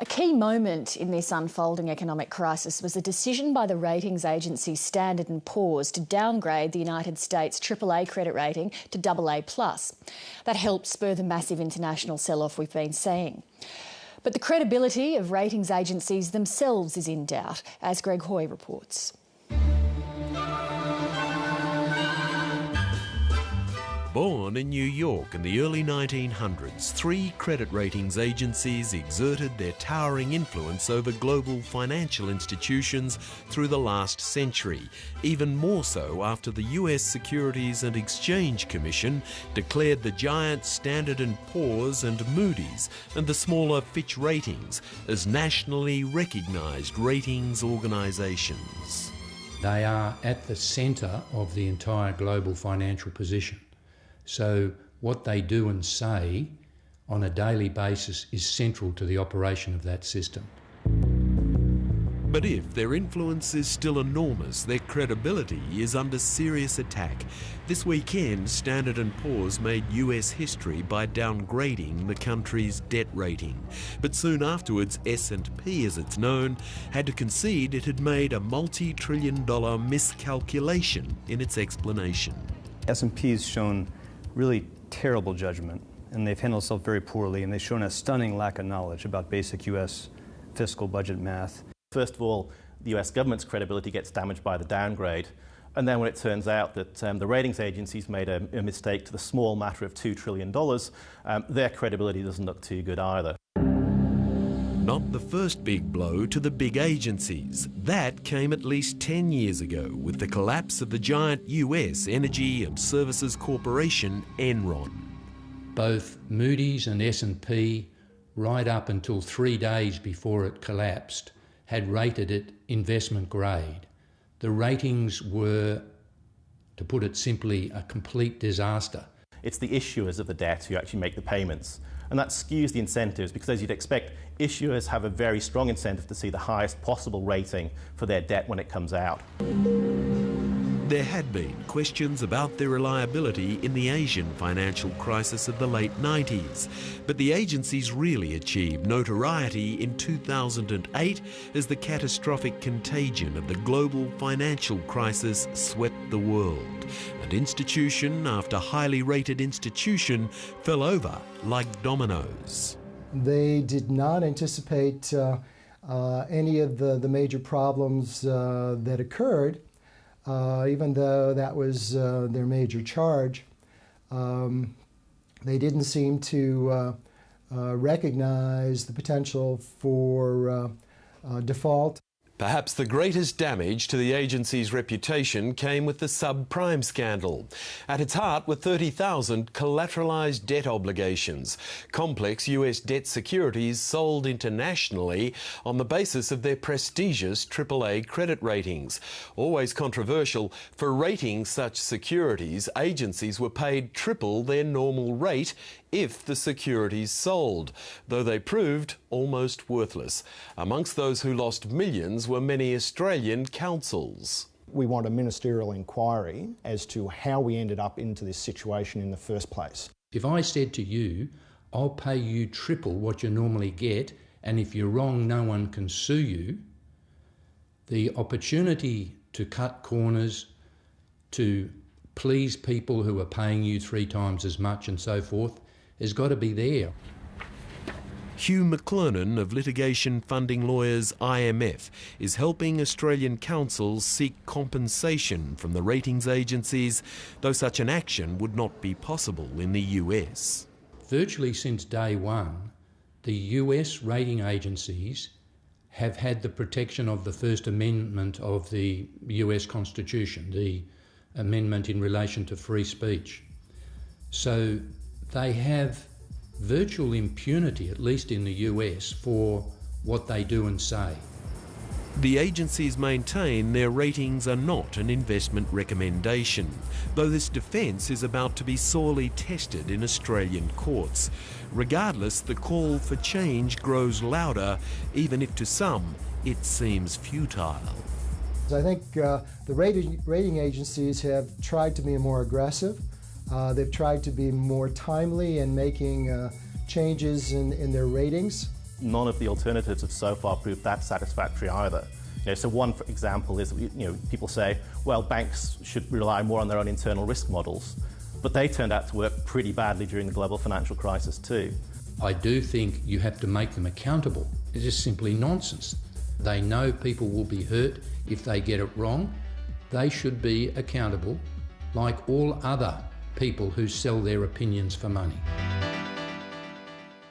A key moment in this unfolding economic crisis was a decision by the ratings agency Standard & Poor's to downgrade the United States AAA credit rating to AA+. That helped spur the massive international sell-off we've been seeing. But the credibility of ratings agencies themselves is in doubt, as Greg Hoy reports. Born in New York in the early 1900s, three credit ratings agencies exerted their towering influence over global financial institutions through the last century, even more so after the US Securities and Exchange Commission declared the giant Standard & Poor's and Moody's and the smaller Fitch Ratings as nationally recognised ratings organisations. They are at the centre of the entire global financial position. So what they do and say on a daily basis is central to the operation of that system. But if their influence is still enormous, their credibility is under serious attack. This weekend, Standard & Poor's made US history by downgrading the country's debt rating. But soon afterwards, S&P, as it's known, had to concede it had made a multi-trillion-dollar miscalculation in its explanation. S&P's shown really terrible judgment, and they've handled themselves very poorly, and they've shown a stunning lack of knowledge about basic US fiscal budget math. First of all, the US government's credibility gets damaged by the downgrade, and then when it turns out that the ratings agencies made a mistake to the small matter of $2 trillion, their credibility doesn't look too good either. Not the first big blow to the big agencies. That came at least 10 years ago with the collapse of the giant US energy and services corporation Enron. Both Moody's and S&P, right up until 3 days before it collapsed, had rated it investment grade. The ratings were, to put it simply, a complete disaster. It's the issuers of the debt who actually make the payments. And that skews the incentives because, as you'd expect, issuers have a very strong incentive to see the highest possible rating for their debt when it comes out. There had been questions about their reliability in the Asian financial crisis of the late 90s, but the agencies really achieved notoriety in 2008 as the catastrophic contagion of the global financial crisis swept the world, and institution after highly rated institution fell over like dominoes. They did not anticipate any of the major problems that occurred. Even though that was their major charge, they didn't seem to recognize the potential for default. Perhaps the greatest damage to the agency's reputation came with the subprime scandal. At its heart were 30,000 collateralized debt obligations, complex US debt securities sold internationally on the basis of their prestigious AAA credit ratings. Always controversial, for rating such securities, agencies were paid triple their normal rate if the securities sold, though they proved almost worthless. Amongst those who lost millions were many Australian councils. We want a ministerial inquiry as to how we ended up into this situation in the first place. If I said to you, I'll pay you triple what you normally get, and if you're wrong, no one can sue you, the opportunity to cut corners, to please people who are paying you 3 times as much and so forth, has got to be there. Hugh McLernon of litigation funding lawyers IMF is helping Australian councils seek compensation from the ratings agencies, though such an action would not be possible in the US. Virtually since day one, the US rating agencies have had the protection of the First Amendment of the US Constitution, the amendment in relation to free speech. So they have virtual impunity, at least in the US, for what they do and say. The agencies maintain their ratings are not an investment recommendation, though this defence is about to be sorely tested in Australian courts. Regardless, the call for change grows louder, even if to some it seems futile. I think the rating agencies have tried to be more aggressive. They've tried to be more timely in making changes in their ratings. none of the alternatives have so far proved that satisfactory either. So one example is, people say, well, banks should rely more on their own internal risk models, but they turned out to work pretty badly during the global financial crisis too. I do think you have to make them accountable. It's just simply nonsense. They know people will be hurt if they get it wrong. They should be accountable like all other people who sell their opinions for money.